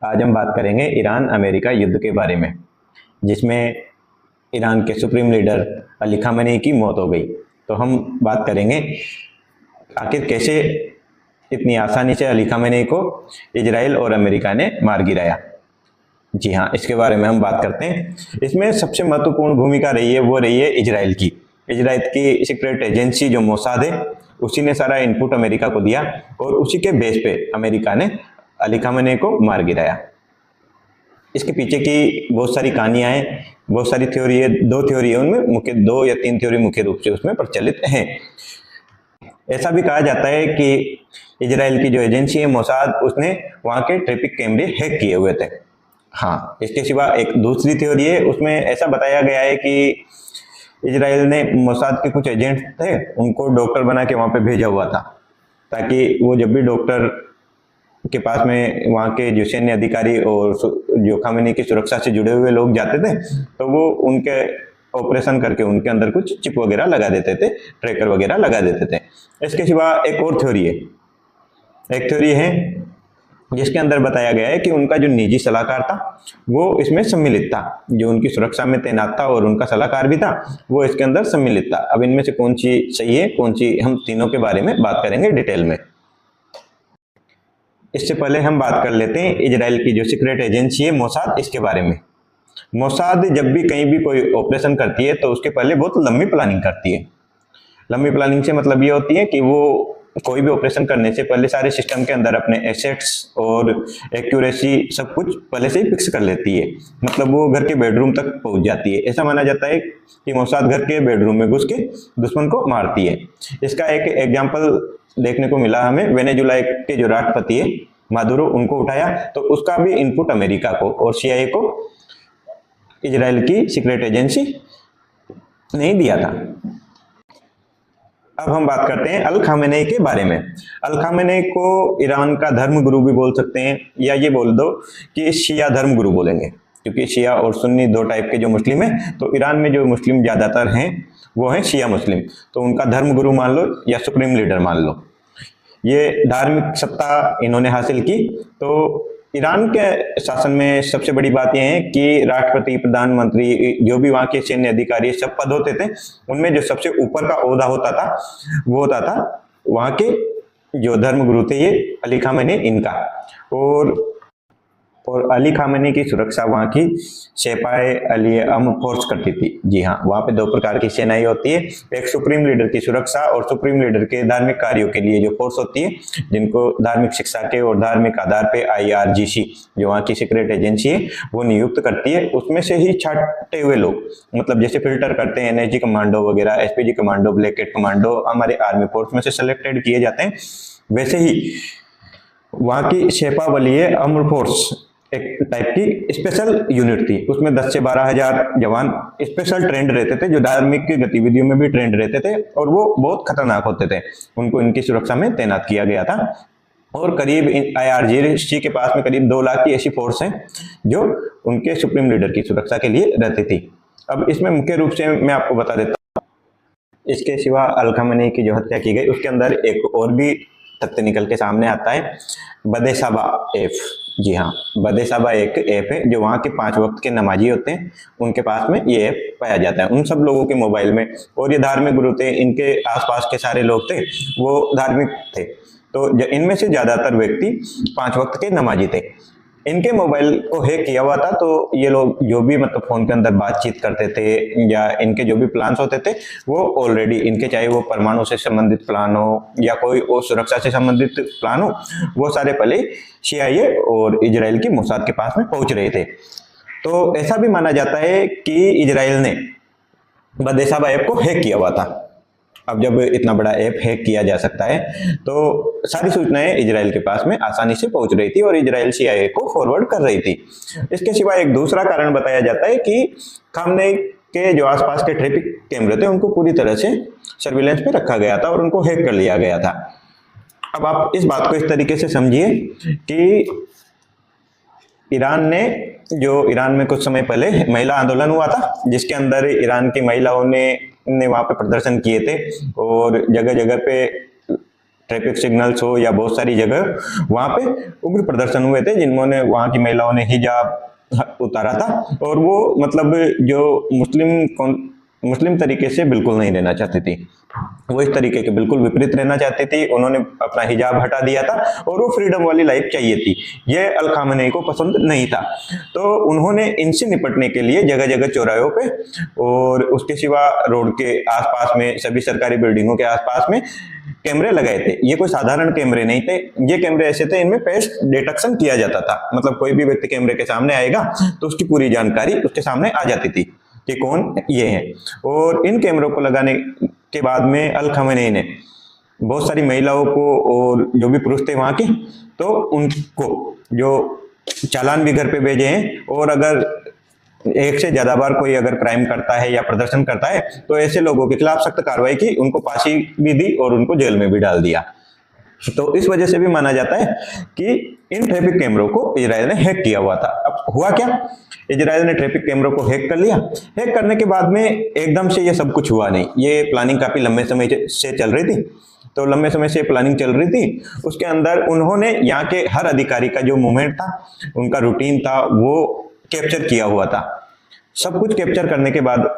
आज हम बात करेंगे ईरान अमेरिका युद्ध के बारे में, जिसमें ईरान के सुप्रीम लीडर अली खामेनी की मौत हो गई। तो हम बात करेंगे आखिर कैसे इतनी आसानी से अली खामेनी को इजराइल और अमेरिका ने मार गिराया। जी हाँ, इसके बारे में हम बात करते हैं। इसमें सबसे महत्वपूर्ण भूमिका रही है वो रही है इजराइल की। इजराइल की सीक्रेट एजेंसी जो मोसाद है, उसी ने सारा इनपुट अमेरिका को दिया और उसी के बेस पे अमेरिका ने अली खामेनी को मार गिराया। इसके पीछे की बहुत सारी कहानियां हैं, बहुत सारी थ्योरी है। दो थ्योरी है उनमें, मुख्य 2 या 3 थ्योरी मुख्य रूप से उसमें प्रचलित हैं। ऐसा भी कहा जाता है कि इजराइल की जो एजेंसी है मोसाद, उसने वहां के ट्रैफिक कैमरे हैक किए हुए थे। हाँ, इसके सिवा एक दूसरी थ्योरी है, उसमें ऐसा बताया गया है कि इजराइल ने मोसाद के कुछ एजेंट थे, उनको डॉक्टर बना के वहां पे भेजा हुआ था, ताकि वो जब भी डॉक्टर के पास में वहाँ के जो सैन्य अधिकारी और जो खामेनी की सुरक्षा से जुड़े हुए लोग जाते थे, तो वो उनके ऑपरेशन करके उनके अंदर कुछ चिप वगैरह लगा देते थे, ट्रैकर वगैरह लगा देते थे। इसके सिवा एक और थ्योरी है, एक थ्योरी है जिसके अंदर बताया गया है कि उनका जो निजी सलाहकार था वो इसमें सम्मिलित था, जो उनकी सुरक्षा में तैनात था और उनका सलाहकार भी था, वो इसके अंदर सम्मिलित था। अब इनमें से कौन सी सही है कौन सी, हम तीनों के बारे में बात करेंगे डिटेल में। इससे पहले हम बात कर लेते हैं इजराइल की जो सीक्रेट एजेंसी है मोसाद, इसके बारे में। मोसाद जब भी कहीं भी कोई ऑपरेशन करती है तो उसके पहले बहुत लंबी प्लानिंग करती है। लंबी प्लानिंग से मतलब ये होती है कि वो कोई भी ऑपरेशन करने से पहले सारे सिस्टम के अंदर अपने एसेट्स और एक्यूरेसी सब कुछ पहले से ही फिक्स कर लेती है। मतलब वो घर के बेडरूम तक पहुंच जाती है। ऐसा माना जाता है कि मोसाद घर के बेडरूम में घुस के दुश्मन को मारती है। इसका एक एग्जाम्पल देखने को मिला हमें, वेनेजुला के जो राष्ट्रपति है मादुरो, उनको उठाया तो उसका भी इनपुट अमेरिका को और सीआईए को इजराइल की सीक्रेट एजेंसी ने दिया था। अब हम बात करते हैं अल खामेनी के बारे में। अल खामेनी को ईरान का धर्म गुरु भी बोल सकते हैं, या ये बोल दो कि शिया धर्म गुरु बोलेंगे, क्योंकि शिया और सुन्नी 2 टाइप के जो मुस्लिम हैं, तो ईरान में जो मुस्लिम ज्यादातर हैं वो हैं शिया मुस्लिम, तो उनका धर्म गुरु मान लो या सुप्रीम लीडर मान लो। ये धार्मिक सत्ता इन्होंने हासिल की। तो ईरान के शासन में सबसे बड़ी बात यह है कि राष्ट्रपति, प्रधानमंत्री, जो भी वहाँ के सैन्य अधिकारी सब पद होते थे, उनमें जो सबसे ऊपर का ओहदा होता था वो होता था वहाँ के जो धर्म गुरु थे ये अली खामेनी इनका। और अली खामेनी की सुरक्षा वहाँ की सेपाए अली अम फोर्स करती थी। जी हाँ, वहाँ पे 2 प्रकार की सेनाएं होती है, एक सुप्रीम लीडर की सुरक्षा और सुप्रीम लीडर के धार्मिक कार्यों के लिए जो फोर्स होती है, जिनको धार्मिक शिक्षा के और धार्मिक आधार पे IRGC जो वहाँ की सीक्रेट एजेंसी है वो नियुक्त करती है। उसमें से ही छाटे हुए लोग, मतलब जैसे फिल्टर करते हैं NSG कमांडो वगैरह, SPG commando, black cat commando हमारे आर्मी फोर्स में से सिलेक्टेड किए जाते हैं, वैसे ही वहाँ की शेपा बलिए अमर फोर्स एक टाइप की स्पेशल यूनिट थी। उसमें 10 से 12 हजार जवान स्पेशल ट्रेंड रहते थे, जो धार्मिक गतिविधियों में भी ट्रेंड रहते थे, और वो बहुत खतरनाक होते थे। उनको इनकी सुरक्षा में तैनात किया गया था। और करीब IRGC के पास में करीब 2 लाख की ऐसी फोर्स है जो उनके सुप्रीम लीडर की सुरक्षा के लिए रहती थी। अब इसमें मुख्य रूप से मैं आपको बता देता हूँ, इसके सिवा अल खामेनी की जो हत्या की गई उसके अंदर एक और भी तथ्य निकल के सामने आता है, बदेसाबा ऐप। जी हाँ, बदेसाबा एक ऐप है जो वहाँ के 5 वक्त के नमाजी होते हैं, उनके पास में ये ऐप पाया जाता है, उन सब लोगों के मोबाइल में। और ये धार्मिक गुरु थे, इनके आसपास के सारे लोग थे वो धार्मिक थे, तो इनमें से ज्यादातर व्यक्ति 5 वक्त के नमाजी थे। इनके मोबाइल को हैक किया हुआ था, तो ये लोग जो भी मतलब फोन के अंदर बातचीत करते थे या इनके जो भी प्लान्स होते थे वो ऑलरेडी इनके, चाहे वो परमाणु से संबंधित प्लान हो या कोई और सुरक्षा से संबंधित प्लान हो, वो सारे पहले CIA और इजराइल की मोसाद के पास में पहुंच रहे थे। तो ऐसा भी माना जाता है कि इजराइल ने बदेसाबा ऐप को हैक किया हुआ था। अब जब इतना बड़ा ऐप हैक किया जा सकता है तो सारी सूचनाएं इजराइल के पास में आसानी से पहुंच रही थी और इजराइल CIA को फॉरवर्ड कर रही थी। इसके सिवा एक दूसरा कारण बताया जाता है कि खामेनी के जो आसपास के ट्रैफिक कैमरे थे उनको पूरी तरह से सर्विलेंस पे रखा गया था और उनको हैक कर लिया गया था। अब आप इस बात को इस तरीके से समझिए कि ईरान में कुछ समय पहले महिला आंदोलन हुआ था, जिसके अंदर ईरान की महिलाओं ने वहां पे प्रदर्शन किए थे और जगह जगह पे ट्रैफिक सिग्नल्स हो या बहुत सारी जगह वहां पे उग्र प्रदर्शन हुए थे, जिन्होंने वहां की महिलाओं ने हिजाब उतारा था और वो मतलब जो मुस्लिम तरीके से बिल्कुल नहीं रहना चाहती थी, वो इस तरीके के बिल्कुल विपरीत रहना चाहती थी। उन्होंने अपना हिजाब हटा दिया था और वो फ्रीडम वाली लाइफ चाहिए थी, ये अल खामेनी को पसंद नहीं था। तो उन्होंने इनसे निपटने के लिए जगह जगह चौराहों पे और उसके सिवा रोड के आसपास में सभी सरकारी बिल्डिंगों के आसपास में कैमरे लगाए थे। ये कोई साधारण कैमरे नहीं थे, ये कैमरे ऐसे थे इनमें फेस डिटेक्शन किया जाता था, मतलब कोई भी व्यक्ति कैमरे के सामने आएगा तो उसकी पूरी जानकारी उसके सामने आ जाती थी कि कौन ये है। और इन कैमरों को लगाने के बाद में अल खामेनी ने बहुत सारी महिलाओं को और जो भी पुरुष थे वहां के, तो उनको जो चालान भी घर पे भेजे हैं, और अगर एक से ज्यादा बार कोई अगर क्राइम करता है या प्रदर्शन करता है तो ऐसे लोगों के खिलाफ सख्त कार्रवाई की, उनको फांसी भी दी और उनको जेल में भी डाल दिया। तो इस वजह से भी माना जाता है कि इन ट्रैफिक कैमरों को इजराइल ने हैक किया हुआ था। अब हुआ क्या, इजराइल ने ट्रैफिक कैमरों को हैक कर लिया। हैक करने के बाद में एकदम से ये सब कुछ हुआ नहीं, ये प्लानिंग काफी लंबे समय से चल रही थी। तो लंबे समय से प्लानिंग चल रही थी, उसके अंदर उन्होंने यहाँ के हर अधिकारी का जो मूवमेंट था, उनका रूटीन था, वो कैप्चर किया हुआ था। सब कुछ कैप्चर करने के बाद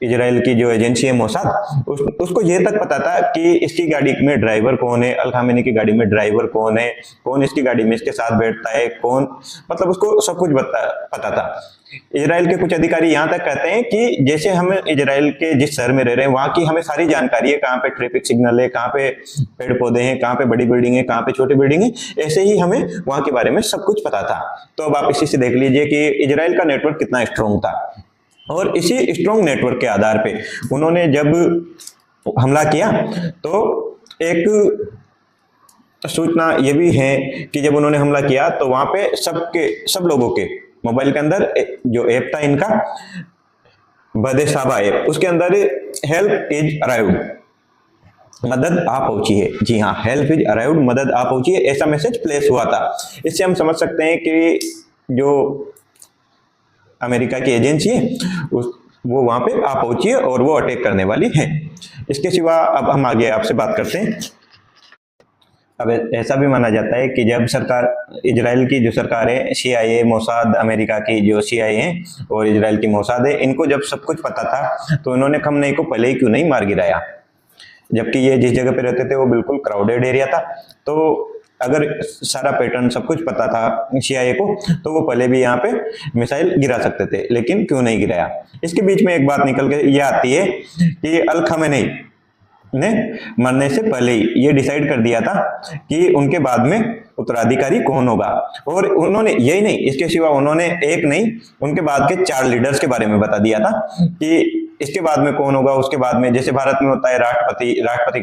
इजराइल की जो एजेंसी है मोसाद, उसको ये तक पता था कि इसकी गाड़ी में ड्राइवर कौन है, अल खामेनी की गाड़ी में ड्राइवर कौन है, कौन इसकी गाड़ी में इसके साथ बैठता है, कौन, मतलब उसको सब कुछ पता था। इजराइल के कुछ अधिकारी यहाँ तक कहते हैं कि जैसे हम इजराइल के जिस शहर में रह रहे हैं वहां की हमें सारी जानकारी है, कहाँ पे ट्रैफिक सिग्नल है, कहाँ पे पेड़ पौधे हैं, कहाँ पे बड़ी बिल्डिंग है, कहाँ पे छोटी बिल्डिंग है, ऐसे ही हमें वहां के बारे में सब कुछ पता था। तो अब आप इसी से देख लीजिए कि इजराइल का नेटवर्क कितना स्ट्रॉन्ग था। और इसी स्ट्रॉन्ग नेटवर्क के आधार पे उन्होंने जब हमला किया तो एक सूचना ये भी है कि जब उन्होंने हमला किया तो वहां पे सब लोगों के मोबाइल के अंदर जो ऐप था इनका बदे साबा ऐप, उसके अंदर हेल्प इज अराइव्ड, मदद आ पहुंची है। जी हाँ, हेल्प इज अराइव्ड, मदद आ पहुंची है, ऐसा मैसेज प्लेस हुआ था। इससे हम समझ सकते हैं कि जो अमेरिका की एजेंसी है वो वहां पे आ पहुंची है और वो अटैक करने वाली है। इसके सिवा अब हम आगे आपसे बात करते हैं। अब ऐसा भी माना जाता है कि जब सरकार, इजराइल की जो सरकार है, CIA, मोसाद, अमेरिका की जो CIA है और इजराइल की मोसाद है, इनको जब सब कुछ पता था तो इन्होंने खामेनी को पहले ही क्यों नहीं मार गिराया, जबकि ये जिस जगह पे रहते थे वो बिल्कुल क्राउडेड एरिया था। तो अगर सारा पैटर्न सब कुछ पता था CIA को तो वो पहले भी यहाँ पे मिसाइल गिरा सकते थे, लेकिन क्यों नहीं गिराया। इसके बीच में एक बात निकल के ये आती है कि अल खामेनी ने मरने से पहले ही ये डिसाइड कर दिया था कि उनके बाद में उत्तराधिकारी कौन होगा। और उन्होंने यही नहीं, इसके सिवा उन्होंने एक नहीं उनके बाद के 4 लीडर्स के बारे में बता दिया था कि इसके बाद में कौन होगा, उसके बाद में, जैसे भारत में होता है राष्ट्रपति